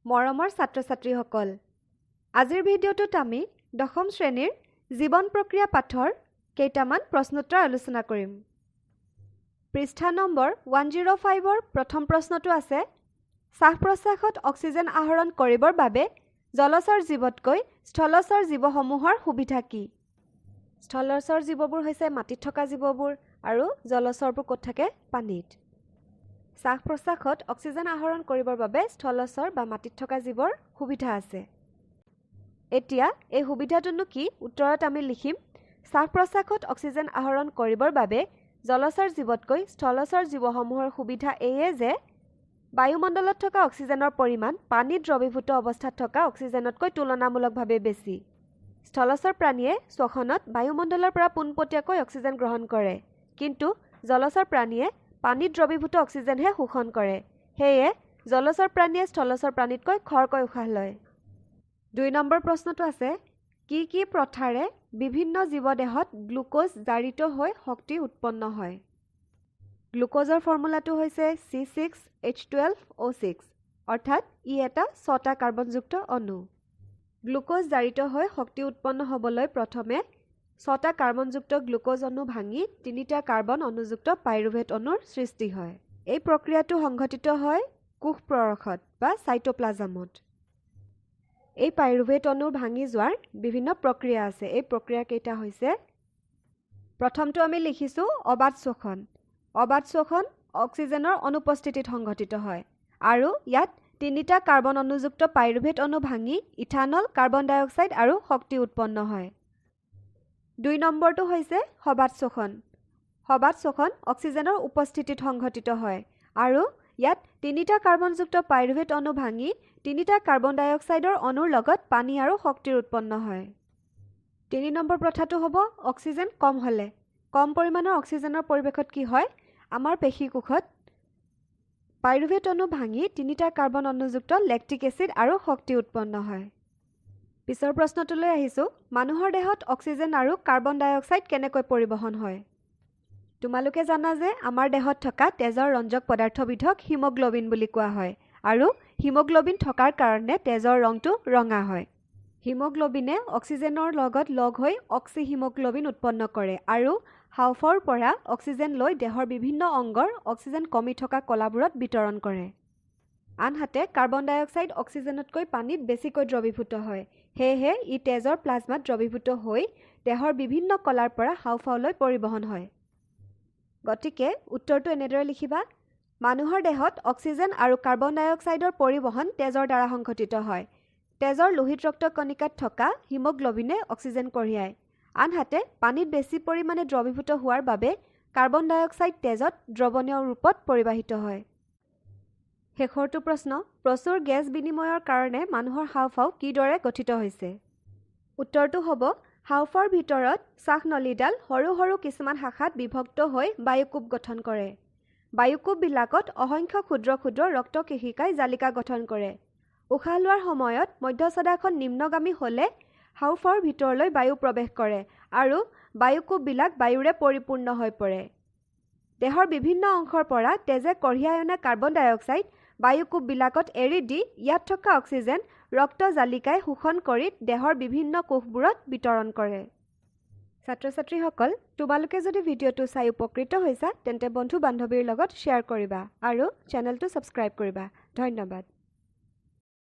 মৰমৰ ছাত্ৰ-ছাত্ৰীসকল, আজিৰ ভিডিঅ'টোত আমি দশম শ্ৰেণীৰ জীৱন প্ৰক্ৰিয়া পাঠৰ কেইটামান প্ৰশ্নোত্তৰ আলোচনা কৰিম। পৃষ্ঠা নম্বৰ 105ৰ প্ৰথম প্ৰশ্নটো আছে, শ্বাস-প্ৰশ্বাসত অক্সিজেন আহৰণ কৰিবৰ বাবে জলচৰ জীৱতকৈ স্থলচৰ জীৱসমূহৰ সুবিধা কি? স্থলচৰ জীৱবোৰ হৈছে মাটিত থকা জীৱবোৰ আৰু জলচৰবোৰ ক'ত থাকে? পানীত। শ্বাস-প্ৰশ্বাসত অক্সিজেন আহৰণ কৰিবৰ বাবে স্থলচৰ বা মাটিত থকা জীৱৰ সুবিধা আছে। এতিয়া এই সুবিধাটোনো কি? উত্তৰত আমি লিখিম, শ্বাস-প্ৰশ্বাসত অক্সিজেন আহৰণ কৰিবৰ বাবে জলচৰ জীৱতকৈ স্থলচৰ জীৱসমূহৰ সুবিধা এয়ে যে বায়ুমণ্ডলত থকা অক্সিজেনৰ পৰিমাণ পানীত দ্ৰৱীভূত অৱস্থাত থকা অক্সিজেনতকৈ তুলনামূলকভাৱে বেছি। স্থলচৰ প্ৰাণীয়ে শ্বসনত বায়ুমণ্ডলৰ পৰা পোনপটীয়াকৈ অক্সিজেন গ্ৰহণ কৰে, কিন্তু জলচৰ প্ৰাণীয়ে পানীত দ্ৰৱীভূত অক্সিজেনহে শোষণ কৰে। সেয়ে জলচৰ প্ৰাণীয়ে স্থলচৰ প্ৰাণীতকৈ খৰকৈ উশাহ লয়। 2 নম্বৰ প্ৰশ্নটো আছে, কি কি প্ৰথাৰে বিভিন্ন জীৱদেহত গ্লুকোজ জাৰিত হৈ শক্তি উৎপন্ন হয়? গ্লুকোজৰ ফৰ্মুলাটো হৈছে C6H12O6, অৰ্থাৎ ই এটা 6টা কাৰ্বনযুক্ত অণু। গ্লুকোজ জাৰিত হৈ শক্তি উৎপন্ন হ'বলৈ প্ৰথমে 6টা কাৰ্বনযুক্ত গ্লুকোজ অণু ভাঙি 3টা কাৰ্বন অণুযুক্ত পাইৰুভেট অণুৰ সৃষ্টি হয়। এই প্ৰক্ৰিয়াটো সংঘটিত হয় কোষ পৰশত বা সাইটোপ্লাজমত। এই পাইৰুভেট অণু ভাঙি যোৱাৰ বিভিন্ন প্ৰক্ৰিয়া আছে। এই প্ৰক্ৰিয়া কেইটা হৈছে, প্ৰথমটো আমি লিখিছোঁ অবাধ শ্বসন। অবাধ শ্বসন অক্সিজেনৰ অনুপস্থিতিত সংঘটিত হয় আৰু ইয়াত 3টা কাৰ্বন অণুযুক্ত পাইৰুভেট অণু ভাঙি ইথানল, কাৰ্বন ডাই অক্সাইড আৰু শক্তি উৎপন্ন হয়। 2 নম্বৰটো হৈছে সবাধ শ্বসন। সবাধ শ্বসন অক্সিজেনৰ উপস্থিতিত সংঘটিত হয় আৰু ইয়াত 3টা কাৰ্বনযুক্ত পাইৰুভেট অণু ভাঙি 3টা কাৰ্বন ডাই অক্সাইডৰ অণুৰ লগত পানী আৰু শক্তিৰ উৎপন্ন হয়। 3 নম্বৰ প্ৰথাটো হ'ব অক্সিজেন কম হ'লে। কম পৰিমাণৰ অক্সিজেনৰ পৰিৱেশত কি হয়? আমাৰ পেশী কোষত পাইৰুভেট অণু ভাঙি 3টা কাৰ্বন অণুযুক্ত লেক্টিক এচিড আৰু শক্তি উৎপন্ন হয়। পিছৰ প্ৰশ্নটোলৈ আহিছোঁ, মানুহৰ দেহত অক্সিজেন আৰু কাৰ্বন ডাই অক্সাইড কেনেকৈ পৰিবহন হয়? তোমালোকে জানা যে আমাৰ দেহত থকা তেজৰ ৰঞ্জক পদাৰ্থবিধক হিমোগ্লবিন বুলি কোৱা হয় আৰু হিমোগ্লবিন থকাৰ কাৰণে তেজৰ ৰংটো ৰঙা হয়। হিমোগ্লবিনে অক্সিজেনৰ লগত লগ হৈ অক্সিহিমোগ্লবিন উৎপন্ন কৰে আৰু হাঁওফাঁওৰ পৰা অক্সিজেন লৈ দেহৰ বিভিন্ন অংগৰ অক্সিজেন কমি থকা কলাবোৰত বিতৰণ কৰে। আনহাতে কাৰ্বন ডাই অক্সাইড অক্সিজেনতকৈ পানীত বেছিকৈ দ্ৰৱীভূত হয়। সেয়েহে ই তেজৰ প্লাজমাত দ্ৰৱীভূত হৈ দেহৰ বিভিন্ন কলাৰ পৰা হাঁওফাঁওলৈ পৰিবহন হয়। গতিকে উত্তৰটো এনেদৰে লিখিবা, মানুহৰ দেহত অক্সিজেন আৰু কাৰ্বন ডাই অক্সাইডৰ পৰিবহন তেজৰ দ্বাৰা সংঘটিত হয়। তেজৰ লোহিত ৰক্ত কণিকাত থকা হিমোগ্লবিনে অক্সিজেন কঢ়িয়ায়। আনহাতে পানীত বেছি পৰিমাণে দ্ৰৱীভূত হোৱাৰ বাবে কাৰ্বন ডাই অক্সাইড তেজত দ্ৰৱণীয় ৰূপত পৰিবাহিত হয়। শেষৰটো প্ৰশ্ন, প্ৰচুৰ গেছ বিনিময়ৰ কাৰণে মানুহৰ হাঁওফাঁও কিদৰে গঠিত হৈছে? উত্তৰটো হ'ব, হাঁওফাঁওৰ ভিতৰত শ্বাসনলীডাল সৰু সৰু কিছুমান শাখাত বিভক্ত হৈ বায়ুকোপ গঠন কৰে। বায়ুকোপবিলাকত অসংখ্য ক্ষুদ্ৰ ক্ষুদ্ৰ ৰক্তকেশিকাই জালিকা গঠন কৰে। উশাহ লোৱাৰ সময়ত মধ্যছদাখন নিম্নগামী হ'লে হাঁওফাঁওৰ ভিতৰলৈ বায়ু প্ৰৱেশ কৰে আৰু বায়ুকোপবিলাক বায়ুৰে পৰিপূৰ্ণ হৈ পৰে। দেহৰ বিভিন্ন অংশৰ পৰা তেজে কঢ়িয়াই অনা কাৰ্বন ডাই অক্সাইড বায়ুকোপবিলাকত এৰি দি ইয়াত থকা অক্সিজেন ৰক্ত জালিকাই শোষণ কৰি দেহৰ বিভিন্ন কোষবোৰত বিতৰণ কৰে। ছাত্ৰ-ছাত্ৰীসকল, তোমালোকে যদি ভিডিঅ'টো চাই উপকৃত হৈছা তেন্তে বন্ধু-বান্ধৱীৰ লগত শ্বেয়াৰ কৰিবা আৰু চেনেলটো ছাবস্ক্ৰাইব কৰিবা। ধন্যবাদ।